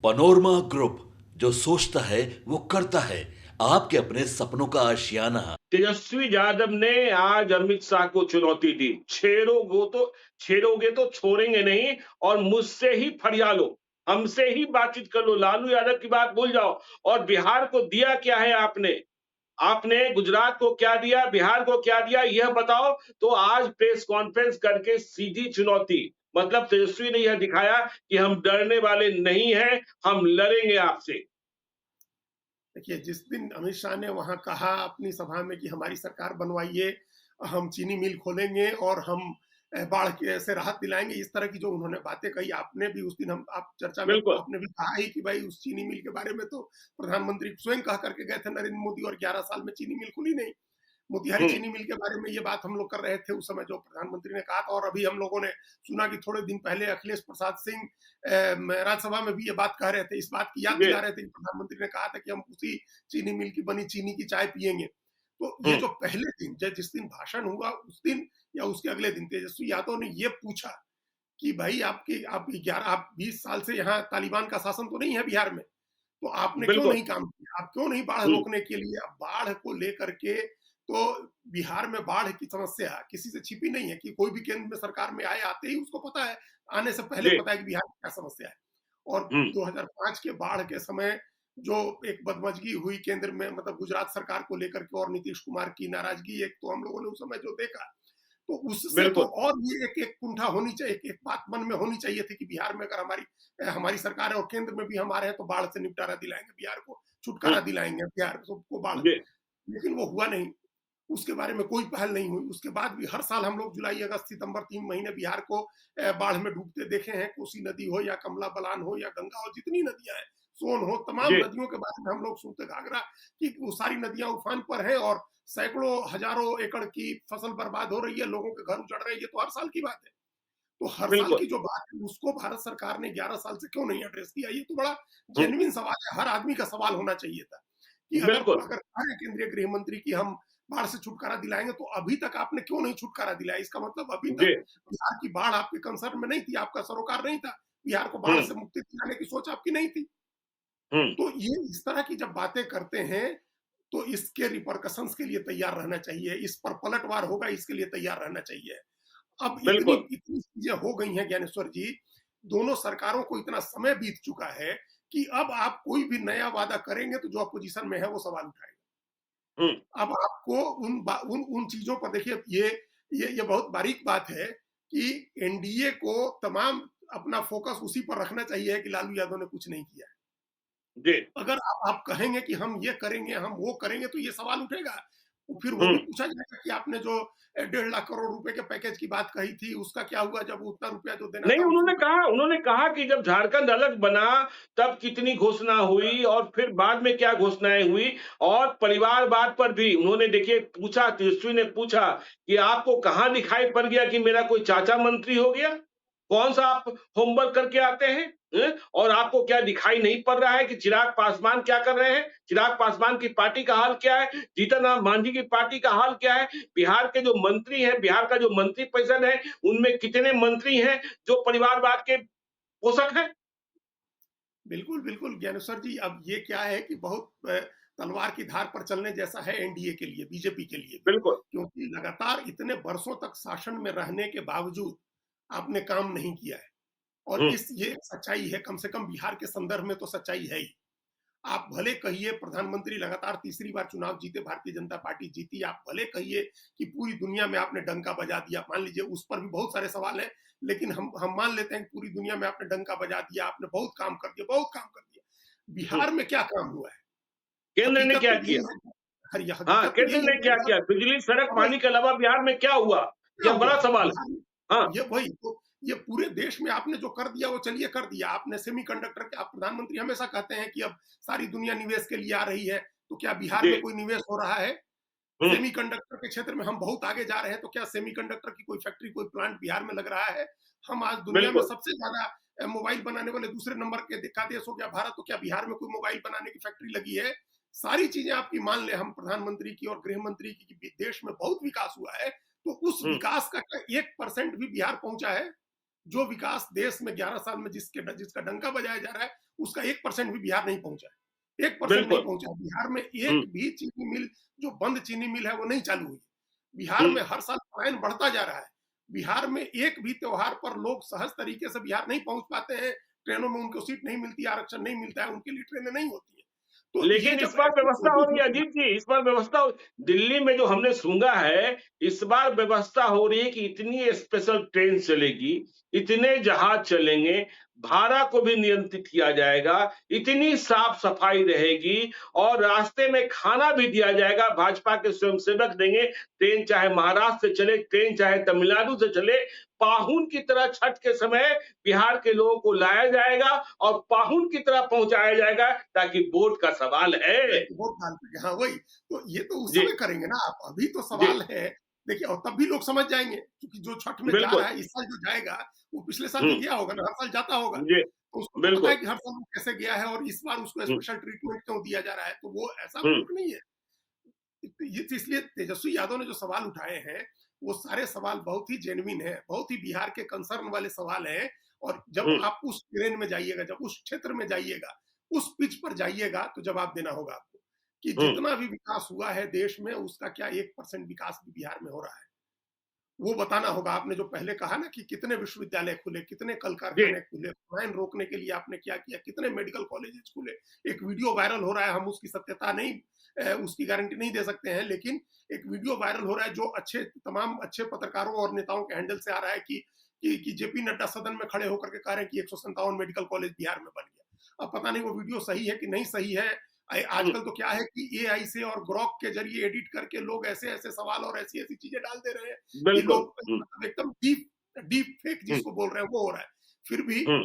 Panorama group, जो सोचता है वो करता है। आपके अपने सपनों का आशियाना। तेजस्वी यादव ने आज अमित शाह को चुनौती दी। छेड़ोगे तो छोड़ेंगे नहीं और मुझसे ही फरिया लो, हमसे ही बातचीत कर लो। लालू यादव की बात भूल जाओ। और बिहार को दिया क्या है आपने? आपने गुजरात को क्या दिया, बिहार को क्या दिया, यह बताओ। तो आज प्रेस कॉन्फ्रेंस करके सीधी चुनौती। मतलब तेजस्वी ने यह दिखाया कि हम डरने वाले नहीं हैं, हम लड़ेंगे आपसे। देखिए, जिस दिन अमित शाह ने वहाँ कहा अपनी सभा में कि हमारी सरकार बनवाइए, हम चीनी मिल खोलेंगे और हम बाढ़ के से राहत दिलाएंगे, इस तरह की जो उन्होंने बातें कही, आपने भी उस दिन हम आप चर्चा में बिल्कुल। आपने भी कहा ही कि भाई उस चीनी मिल के बारे में तो प्रधानमंत्री स्वयं कह करके गए थे नरेंद्र मोदी, और 11 साल में चीनी मिल खुली नहीं। मोतिहारी हम्म। चीनी मिल के बारे में ये बात हम लोग कर रहे थे उस समय, जो प्रधानमंत्री ने कहा था। और अभी हम लोगों ने सुना कि थोड़े दिन पहले अखिलेश प्रसाद सिंह राज्यसभा में भी ये बात कह रहे थे, इस बात की याद जी। दिला रहे थे कि प्रधानमंत्री ने कहा था कि हम उसी चीनी मिल की बनी चीनी की चाय पिएंगे। तो ये हम्म। जो पहले दिन जिस दिन भाषण हुआ उस दिन या उसके अगले दिन तेजस्वी यादव ने ये पूछा कि भाई आप 20 साल से यहाँ तालिबान का शासन तो नहीं है बिहार में, तो आपने क्यों बिल्कुल। नहीं काम किया? आप क्यों नहीं बाढ़ हम्म। रोकने के लिए? अब बाढ़ को लेकर के तो बिहार में बाढ़ की समस्या किसी से छिपी नहीं है कि कोई भी केंद्र में सरकार में आए, आते ही उसको पता है, आने से पहले जी। पता है कि बिहार में क्या समस्या है। और हम्म। 2005 के बाढ़ के समय जो एक बदमज़गी हुई केंद्र में, मतलब गुजरात सरकार को लेकर के, और नीतीश कुमार की नाराज़गी, एक तो हम लोगों ने उस समय जो देखा, तो उससे तो बिल्कुल। और भी एक कुंठा होनी चाहिए, एक बात मन में होनी चाहिए थी कि बिहार में अगर हमारी हमारी सरकार है और केंद्र में भी हम आ रहे हैं, तो बाढ़ से निपटारा दिलाएंगे, बिहार को छुटकारा हम्म। दिलाएंगे, बिहार सबको बाढ़। जी। लेकिन वो हुआ नहीं, उसके बारे में कोई पहल नहीं हुई। उसके बाद भी हर साल हम लोग जुलाई अगस्त सितंबर 3 महीने बिहार को बाढ़ में डूबते देखे हैं। कोसी नदी हो या कमला बलान हो या गंगा हो, जितनी नदियां हैं, सोन हो, तमाम जी। नदियों के बारे में हम लोग सुनते, घाघरा की वो सारी नदियां उफान पर हैं और सैकड़ों हजारों एकड़ की फसल बर्बाद हो रही है, लोगों के घर उजड़ रहे हैं। ये तो हर साल की बात है। तो हर साल बिल्कुल। की जो बात है उसको भारत सरकार ने 11 साल से क्यों नहीं एड्रेस किया? ये तो बड़ा हम्म। जेन्युइन सवाल है, हर आदमी का सवाल होना चाहिए था कि अगर बिल्कुल। अगर कह रहे केंद्रीय गृह मंत्री कि हम बाढ़ से छुटकारा दिलाएंगे, तो अभी तक आपने क्यों नहीं छुटकारा दिलाया? इसका मतलब अभी जी। तक बिहार की बाढ़ आपके कंसर्न में नहीं थी, आपका सरोकार नहीं था, बिहार को बाढ़ हम्म। से मुक्ति दिलाने की सोच आपकी नहीं थी। हम्म। तो ये इस तरह की जब बातें करते हैं, तो इसके रिपरकशंस के लिए तैयार रहना चाहिए, इस पर पलटवार होगा इसके लिए तैयार रहना चाहिए। अब इतनी बिल्कुल। इतनी चीजें हो गई हैं ज्ञानेश्वर जी, दोनों सरकारों को इतना समय बीत चुका है कि अब आप कोई भी नया वादा करेंगे तो जो अपोजिशन में है वो सवाल उठाएगा। हम्म। अब आपको उन चीजों पर देखिए, ये बहुत बारीक बात है कि एनडीए को तमाम अपना फोकस उसी पर रखना चाहिए कि लालू यादव ने कुछ नहीं किया है। जी। अगर आप कहेंगे कि हम ये करेंगे, हम वो करेंगे, तो ये सवाल उठेगा। फिर वो भी हम्म। पूछा जाएगा कि आपने जो 1.5 लाख करोड़ रुपए के पैकेज की बात कही थी, उसका क्या हुआ जब उतना रुपया जो देना नहीं, था उस रुपए। उन्होंने कहा कि जब झारखंड अलग बना तब कितनी घोषणा हुई और फिर बाद में क्या घोषणाएं हुई। और परिवारवाद पर भी उन्होंने देखिए पूछा, तेजस्वी ने पूछा कि आपको कहां दिखाई पड़ गया कि मेरा कोई चाचा मंत्री हो गया? कौन सा आप होमवर्क करके आते हैं? और आपको क्या दिखाई नहीं पड़ रहा है कि चिराग पासवान क्या कर रहे हैं? चिराग पासवान की पार्टी का हाल क्या है? जीतन राम मांझी की पार्टी का हाल क्या है? बिहार के जो मंत्री हैं, बिहार का जो मंत्री परिषद है, उनमें कितने मंत्री हैं जो परिवारवाद के पोषक हैं? बिल्कुल, बिल्कुल ज्ञानेश्वर जी, अब ये क्या है कि बहुत तलवार की धार पर चलने जैसा है एनडीए के लिए, बीजेपी के लिए भी। बिल्कुल। क्योंकि लगातार इतने वर्षों तक शासन में रहने के बावजूद आपने काम नहीं किया है। और हुँ। ये सच्चाई है, कम से कम बिहार के संदर्भ में तो सच्चाई है ही। आप भले कहिए प्रधानमंत्री लगातार तीसरी बार चुनाव जीते, भारतीय जनता पार्टी जीती, आप भले कहिए कि पूरी दुनिया में आपने डंका बजा दिया, मान लीजिए उस पर भी बहुत सारे सवाल हैं, लेकिन हम मान लेते हैं कि पूरी दुनिया में आपने डंका बजा दिया, आपने बहुत काम कर दिया, बहुत काम कर दिया। हुँ। बिहार में क्या काम हुआ है? केंद्र ने हकीकत क्या तो किया? यही है। हर ये हाँ, हकीकत तो केंद्र यही है ने कि क्या बिहार किया? बिजली, सड़क, वही पानी के अलावा बिहार में क्या हुआ? क्या यह हुआ बड़ा सवाल है। बिहार में? हाँ। ये वही तो, ये पूरे देश में आपने जो कर दिया वो चलिए कर दिया। आपने सेमीकंडक्टर के, आप प्रधानमंत्री हमेशा कहते हैं कि अब सारी दुनिया निवेश के लिए आ रही है, तो क्या बिहार जी। में कोई निवेश हो रहा है? हुँ। सेमीकंडक्टर के क्षेत्र में हम बहुत आगे जा रहे हैं, तो क्या सेमीकंडक्टर की कोई फैक्ट्री, कोई प्लांट बिहार में लग रहा है? हम आज दुनिया में बिल्कुल। सबसे ज्यादा मोबाइल बनाने वाले दूसरे नंबर के का देश हो गया भारत, तो क्या बिहार में कोई मोबाइल बनाने की फैक्ट्री लगी है? सारी चीजें आपकी मान ले हम प्रधानमंत्री की और गृह मंत्री की कि देश में बहुत विकास हुआ है, तो उस हुँ। विकास का क्या 1% भी बिहार पहुंचा है? जो विकास देश में 11 साल में जिसका डंका बजाया जा रहा है, उसका 1% भी बिहार नहीं पहुंचा है। 1% नहीं बिल्कुल। पहुंचा। बिहार में हुँ, एक भी चीनी मिल, जो बंद चीनी मिल है, वो नहीं चालू हुई। बिहार हुँ, में हर साल पलायन बढ़ता जा रहा है। बिहार में एक भी त्योहार पर लोग सहज तरीके से बिहार नहीं पहुंच पाते हैं। ट्रेनों में उनको सीट नहीं मिलती, आरक्षण नहीं मिलता है, उनके लिए ट्रेनें नहीं होती है। तो ये लेकिन इस जब बार ऐसी व्यवस्था हो रही है छोटी-छोटी, अजीत जी, इस बार व्यवस्था दिल्ली में जो हमने सूंघा है, इस बार व्यवस्था हो रही है कि इतनी स्पेशल ट्रेन चलेगी, इतने जहाज चलेंगे, भाड़ा को भी नियंत्रित किया जाएगा, इतनी साफ-सफाई रहेगी और रास्ते में खाना भी दिया जाएगा, भाजपा के स्वयंसेवक देंगे, ट्रेन चाहे महाराष्ट्र से चले, ट्रेन चाहे तमिलनाडु से चले, पाहुन की तरह छठ के समय बिहार के लोगों को लाया जाएगा और पाहुन की तरह पहुंचाया जाएगा ताकि वोट का सवाल है। वोट डाल सके। हाँ, वही। तो ये तो उस जी, समय करेंगे ना आप, अभी तो जी, सवाल है। देखिए, और तब भी लोग समझ जाएँगे, क्योंकि जो छठ में जा रहा बिल्कुल। है, इस साल जो जाएगा, वो पिछले साल हुँ, भी गया होगा ना, हर साल जाता होगा। जी, तो उसको तो पता है बिल्कुल। कि हर साल वो कैसे गया है और इस बार उसको हुँ, स्पेशल ट्रीटमेंट क्यों दिया जा रहा है, तो वो ऐसा हुँ, मूर्ख नहीं है। तो ये तो इसलिए तेजस्वी यादव ने जो सवाल उठाए हैं, वो सारे सवाल बहुत ही जेन्युइन है, बहुत ही बिहार के कंसर्न वाले सवाल हैं। और जब हुँ, आप उस ट्रेन में जाइएगा, जब उस क्षेत्र में जाइएगा, उस पिच पर जाइएगा, तो जवाब देना होगा आपको कि हुँ, जितना भी विकास हुआ है देश में, उसका क्या 1% विकास भी बिहार में हो रहा है। वो बताना होगा। आपने जो पहले कहा ना कि कितने विश्वविद्यालय खुले, कितने कल जी, कारखाने खुले, पलायन रोकने के लिए आपने क्या किया, कितने मेडिकल कॉलेजेस खुले। एक वीडियो वायरल हो रहा है, हम उसकी सत्यता नहीं, उसकी गारंटी नहीं दे सकते हैं, लेकिन एक वीडियो वायरल हो रहा है जो तमाम अच्छे पत्रकारों और नेताओं के हैंडल से आ रहा है कि जेपी नड्डा सदन में खड़े होकर के कह रहे हैं कि 157 मेडिकल कॉलेज बिहार में बन गया। अब पता नहीं वो वीडियो सही है कि नहीं सही है। हुँ, आजकल तो क्या है कि एआई से और ग्रॉक के जरिए एडिट करके लोग ऐसे ऐसे सवाल और ऐसी ऐसी चीजें डाल दे रहे हैं कि बिल्कुल। लोग हुँ, मतलब एकदम डीप डीप फेक हुँ, जिसको बोल रहे हैं वो हो रहा है। फिर भी हुँ,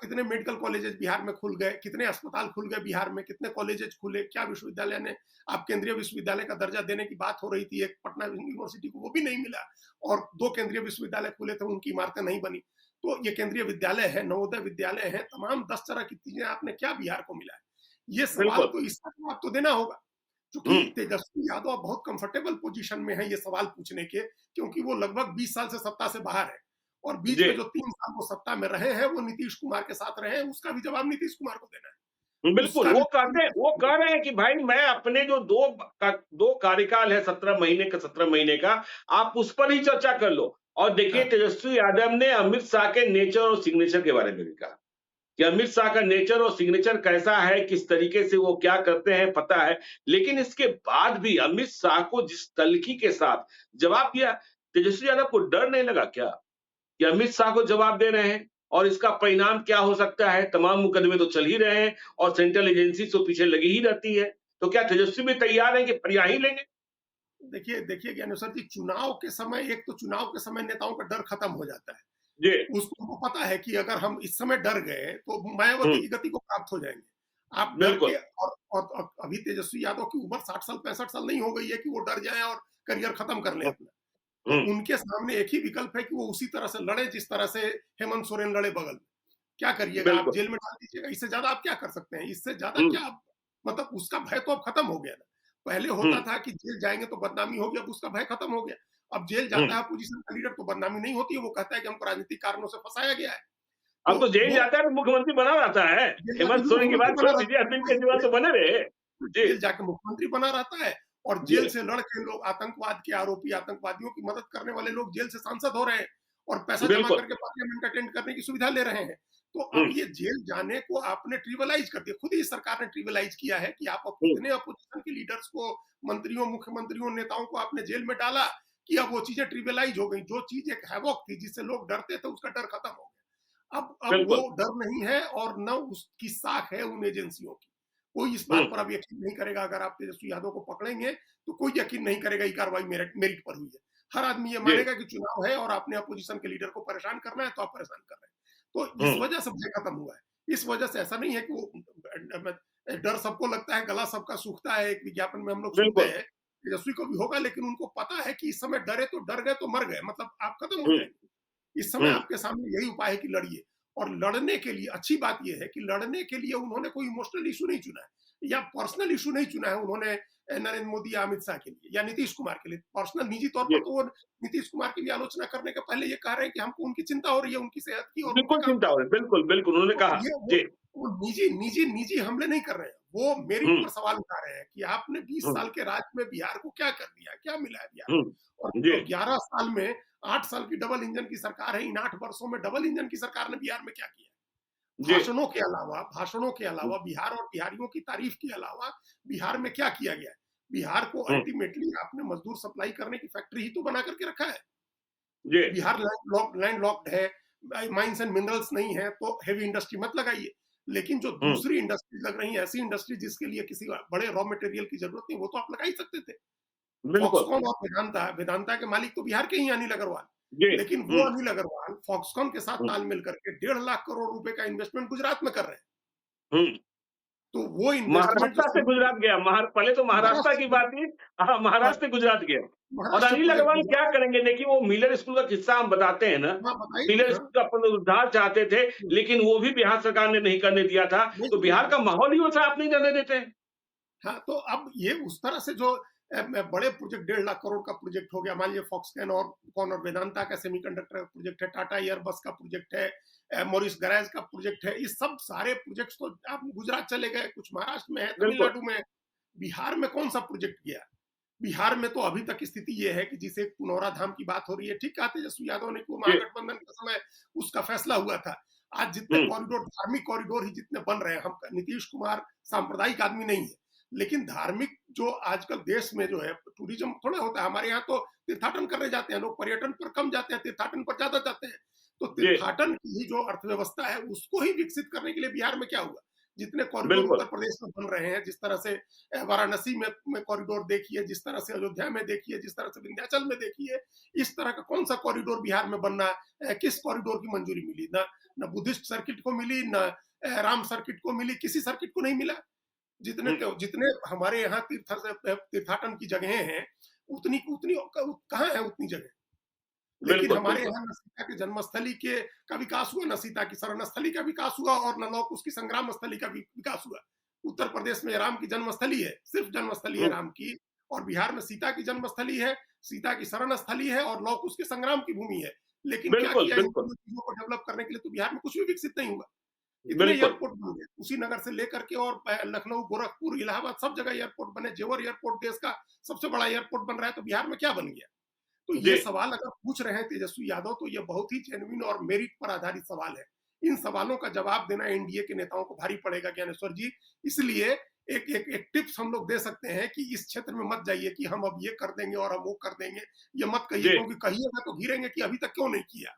कितने मेडिकल कॉलेजेस बिहार में खुल गए, कितने अस्पताल खुल गए बिहार में, कितने कॉलेजेस खुले, क्या विश्वविद्यालय ने, आप केंद्रीय विश्वविद्यालय का दर्जा देने की बात हो रही थी, एक पटना यूनिवर्सिटी को, वो भी नहीं मिला। और 2 केंद्रीय विश्वविद्यालय खुले थे, उनकी इमारतें नहीं बनी। तो ये केंद्रीय विद्यालय है, नवोदय विद्यालय है, तमाम 10 तरह की चीजें आपने क्या बिहार को मिला है? ये सवाल बिल्कुल। तो, इसका जवाब तो देना होगा। हुँ, चूँकि तेजस्वी यादव बहुत कंफर्टेबल पोज़ीशन में है ये सवाल पूछने के, क्योंकि वो लगभग 20 साल से सत्ता से बाहर है। और बीच जी, में जो 3 साल वो सत्ता में रहे हैं, वो नीतीश कुमार के साथ रहे हैं, उसका भी जवाब नीतीश कुमार को देना है। बिल्कुल, उसका भी वो जवाब कहते हैं नीतीश वो कुमार को कह देना रहे हैं कि भाई मैं अपने जो 2 कार्यकाल है 17 महीने का 17 महीने का, आप उस पर ही चर्चा कर लो। और है। देखिए हाँ, तेजस्वी यादव ने अमित शाह के नेचर और सिग्नेचर के बारे में भी कहा। कि अमित शाह का नेचर और सिग्नेचर कैसा है, किस तरीके से वो क्या करते हैं पता है। लेकिन इसके बाद भी अमित शाह को जिस तल्खी के साथ जवाब दिया, तेजस्वी यादव को डर नहीं लगा क्या? कि अमित शाह को जवाब दे रहे हैं और इसका परिणाम क्या हो सकता है? तमाम मुकदमे तो चल ही रहे हैं और सेंट्रल एजेंसी तो पीछे लगी ही रहती है। तो क्या तेजस्वी भी तैयार हैं कि फरिया ही लेंगे? देखिए देखिए ज्ञानेश्वर जी, चुनाव के समय, एक तो चुनाव के समय नेताओं का डर खत्म हो जाता है। जी, उसको पता है कि अगर हम इस समय डर गए, तो हुँ, मायावती की गति को प्राप्त हो जाएँगे। आप डर के, बिल्कुल, और अभी तेजस्वी यादव की उम्र 60 साल, 65 साल नहीं हो गई है कि वो डर जाएँ और करियर खत्म कर लें हुँ, अपना। तो हुँ, उनके सामने एक ही विकल्प है कि वो उसी तरह से लड़े जिस तरह से हेमंत सोरेन लड़े बगल में। क्या करिएगा? आप बिल्कुल, जेल में डाल दीजिएगा, इससे ज़्यादा आप क्या कर सकते हैं? इससे ज़्यादा हुँ, क्या आप, मतलब उसका भय तो अब खत्म हो गया ना। पहले हुँ, होता था कि जेल जाएँगे तो बदनामी होगी, अब उसका भय खत्म हो गया। अब जेल हुँ। जाता है अपोज़िशन का लीडर तो बदनामी नहीं होती है, वो कहता है कि हमको राजनीतिक कारणों से फँसाया गया है। तो अब तो जेल वो जाता है तो मुख्यमंत्री बना रहता है। जेल जाके हेमंत भी सोरेन की मुख्यमंत्री बात बना छोड़ दीजिए, रहता है। अरविंद केजरीवाल वही तो बने रहे। जी, जेल जाके मुख्यमंत्री बना रहता है। और जी, जेल से लड़ के लोग, आतंकवाद के आरोपी, आतंकवादियों की मदद करने वाले लोग जेल से सांसद हो रहे हैं और पैसा जमा बिल्कुल। करके पार्लियामेंट अटेंड करने की सुविधा ले रहे हैं। तो हुँ, अब ये जेल जाने को आपने ट्रिविलाइज कर दिया, खुद ही सरकार ने ट्रिविलाइज किया है कि आप हुँ, इतने अपोजिशन के लीडर्स को, मंत्रियों, मुख्यमंत्रियों, नेताओं को आपने जेल में डाला कि अब वो चीजें ट्रिविलाइज हो गई। जो चीज एक हैवॉक थी, जिससे लोग डरते थे, उसका डर खत्म हो गया। अब वो बिल्कुल। डर नहीं है और न उसकी साख है उन एजेंसियों की। कोई इस हुँ, बात पर अब यकीन नहीं करेगा। अगर आप तेजस्वी यादव को पकड़ेंगे, तो कोई यकीन नहीं करेगा ये कार्रवाई मेरिट मेरिट पर हुई है। हर आदमी ये जी, मानेगा कि चुनाव है और आपने अपोजिशन के लीडर को परेशान करना है, तो आप परेशान कर रहे हैं। तो हुँ, इस वजह से भय खत्म हुआ है। इस वजह से ऐसा नहीं है कि वो डर सबको लगता है, गला सबका सूखता है, एक विज्ञापन में हम लोग सुनते बिल्कुल। हैं। तेजस्वी को भी होगा, लेकिन उनको पता है कि इस समय डरे तो डर गए तो मर गए, मतलब आप खत्म हो हुँ, जाएंगे। इस समय हुँ, आपके सामने यही उपाय है कि लड़िए। और लड़ने के लिए अच्छी बात यह है कि लड़ने के लिए उन्होंने कोई इमोशनल इशू नहीं चुना है या पर्सनल इशू नहीं चुना है उन्होंने नरेंद्र मोदी या अमित शाह के लिए या नीतीश कुमार के लिए। पर्सनल निजी तौर जी, पर तो वो नीतीश कुमार की भी आलोचना करने के पहले ये कह रहे हैं कि हमको उनकी चिंता हो रही है उनकी सेहत की और उन पे बिल्कुल काम चिंता कर हो रहे रही है। बिल्कुल, बिल्कुल उन्होंने हैं। कहा। तो ये जी, वो निजी निजी निजी हमले नहीं कर रहे हैं, वो मेरिट हुँ, पर सवाल उठा रहे हैं कि आपने 20 हुँ, साल के राज में बिहार को क्या कर दिया, क्या मिला है बिहार हुँ, को? और जी, 11 साल में 8 साल की डबल इंजन की सरकार है, इन 8 वर्षों में डबल इंजन की सरकार ने बिहार में क्या किया? जी, भाषणों के हुँ, अलावा बिहार और बिहारियों की तारीफ के अलावा बिहार में क्या किया गया है? बिहार को हुँ, अल्टीमेटली आपने मजदूर सप्लाई करने की फैक्ट्री ही तो बना करके रखा है। जी, बिहार लैंडलॉक्ड है, माइंस एंड मिनरल्स नहीं है, तो हेवी इंडस्ट्री मत लगाइए। लेकिन जो हुँ, दूसरी इंडस्ट्री लग रही है, ऐसी इंडस्ट्री जिसके लिए किसी बड़े रॉ मटेरियल की जरूरत नहीं, वो तो आप लगा ही सकते थे। बिल्कुल, फॉक्सकॉन और वेदांता के मालिक तो बिहार के ही हैं, अनिल अग्रवाल। जी, लेकिन वो हुँ, अनिल अग्रवाल फॉक्सकॉन के साथ हुँ, तालमेल करके 1.5 लाख करोड़ रुपए का इन्वेस्टमेंट गुजरात में कर रहे हैं। हुँ। तो वो इन्वेस्टमेंट जो महाराष्ट्र से गुजरात गया, पहले तो महाराष्ट्र की महाराष्ट्र बात थी। हाँ, महाराष्ट्र से गुजरात गया। और महाराष्ट्र अनिल प्रोजेक्ट अग्रवाल क्या गुजरात। करेंगे? देखिए, वो मिलर स्कूल का किस्सा हम बताते हैं ना, हाँ, बताइए। मिलर हाँ, स्कूल का पुनरुद्धार चाहते थे, लेकिन वो भी बिहार सरकार ने नहीं करने दिया था। नहीं तो किया बिहार है। का माहौल ही वैसा आप नहीं रहने देते हैं। हाँ, तो अब ये उस तरह से जो बड़े प्रोजेक्ट 1.5 लाख करोड़ का प्रोजेक्ट हो गया, मान लीजिए फॉक्सकॉन और कौन और वेदांता का सेमीकंडक्टर का प्रोजेक्ट है, टाटा एयरबस का प्रोजेक्ट है, मॉरिस गैरेज का प्रोजेक्ट है, ये सब सारे प्रोजेक्ट्स तो आप गुजरात चले गए, कुछ महाराष्ट्र में है, बिल्कुल, तमिलनाडु में है। बिहार में कौन सा प्रोजेक्ट गया? बिहार में तो अभी तक स्थिति ये है कि जिसे पुनौरा धाम की बात हो रही है, ठीक कहा तेजस्वी यादव ने कि वो जी, महागठबंधन के समय उसका फैसला हुआ था। आज जितने हुँ, कॉरिडोर, धार्मिक कॉरिडोर ही जितने बन रहे हैं, हम नीतीश कुमार सांप्रदायिक आदमी नहीं है, लेकिन धार्मिक जो आजकल देश में जो है टूरिज्म थोड़ा होता है, हमारे यहाँ तो तीर्थाटन करने जाते हैं लोग, पर्यटन पर कम जाते हैं, तीर्थाटन पर ज्यादा जाते हैं। तो जी, तीर्थाटन की ही जो अर्थव्यवस्था है उसको ही विकसित करने के लिए बिहार में क्या हुआ? जितने कॉरिडोर बिल्कुल, उत्तर प्रदेश में बन रहे हैं, जिस तरह से वाराणसी में कॉरिडोर देखिए, जिस तरह से अयोध्या में देखिए, जिस तरह से विंध्याचल में देखिए, इस तरह का कौन सा कॉरिडोर बिहार में बनना है? किस कॉरिडोर की मंजूरी मिली? ना बुद्धिस्ट सर्किट को मिली, ना राम सर्किट को मिली, किसी सर्किट को नहीं मिला। हुँ, जितने हमारे यहाँ तीर्थाटन की जगहें हैं, उतनी उतनी कहाँ है उतनी जगह? लेकिन बिल्कुल, हमारे बिल्कुल, यहाँ न सीता के जन्मस्थली के का विकास हुआ, न सीता की शरण स्थली का विकास हुआ और न लौह कुश की संग्राम स्थली का विकास हुआ। उत्तर प्रदेश में राम की जन्मस्थली है, सिर्फ जन्मस्थली है हुँ, राम की, और बिहार में सीता की जन्मस्थली है, सीता की शरण स्थली है और लौह कुश के संग्राम की भूमि है। लेकिन क्या बिल्कुल, किया इन बिल्कुल, दोनों चीजों को डेवलप करने के लिए? तो बिहार में कुछ भी विकसित नहीं हुआ। इतने बिल्कुल, एयरपोर्ट बन गए, कुशीनगर से लेकर के और लखनऊ, गोरखपुर, इलाहाबाद, सब जगह एयरपोर्ट बने। जेवर एयरपोर्ट देश का सबसे बड़ा एयरपोर्ट बन रहा है, तो बिहार में क्या बन गया? तो जी, ये सवाल अगर पूछ रहे हैं तेजस्वी यादव, तो ये बहुत ही जेन्युइन और मेरिट पर आधारित सवाल है। इन सवालों का जवाब देना एनडीए के नेताओं को भारी पड़ेगा ज्ञानेश्वर जी। इसलिए एक टिप्स हम लोग दे सकते हैं कि इस क्षेत्र में मत जाइए कि हम अब ये कर देंगे और हम वो कर देंगे, ये मत कहिए, जी, क्योंकि कहिएगा तो घिरेंगे कि अभी तक क्यों नहीं किया।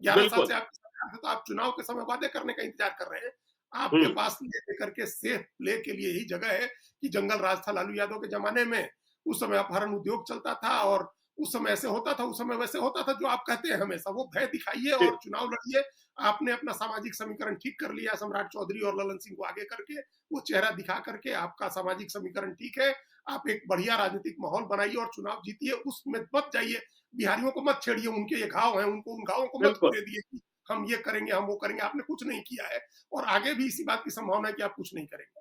11 साल बिल्कुल, से आपकी सरकार है, तो आप चुनाव के समय वादे करने का इंतजार कर रहे हैं। हुँ, आपके पास ले लेकर के सेफ प्ले के लिए यही जगह है कि जंगल राज था लालू यादव के जमाने में, उस समय अपहरण उद्योग चलता था और उस समय ऐसे होता था, उस समय वैसे होता था, जो आप कहते हैं हमेशा, वो भय दिखाइए जी, और चुनाव लड़िए। आपने अपना सामाजिक समीकरण ठीक कर लिया सम्राट चौधरी और ललन सिंह को आगे करके, वो चेहरा दिखा करके आपका सामाजिक समीकरण ठीक है। आप एक बढ़िया राजनीतिक माहौल बनाइए और चुनाव जीतिए, उसमें मत जाइए। बिहारियों को मत छेड़िए, उनके ये घाव हैं, उनको उन घावों को मत बिल्कुल। पूरे दिए कि हम ये करेंगे, हम वो करेंगे। आपने कुछ नहीं किया है और आगे भी इसी बात की संभावना है कि आप कुछ नहीं करेंगे।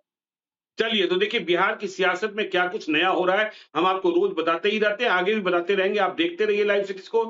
चलिए, तो देखिए बिहार की सियासत में क्या कुछ नया हो रहा है, हम आपको रोज़ बताते ही रहते हैं, आगे भी बताते रहेंगे। आप देखते रहिए लाइव 6 को।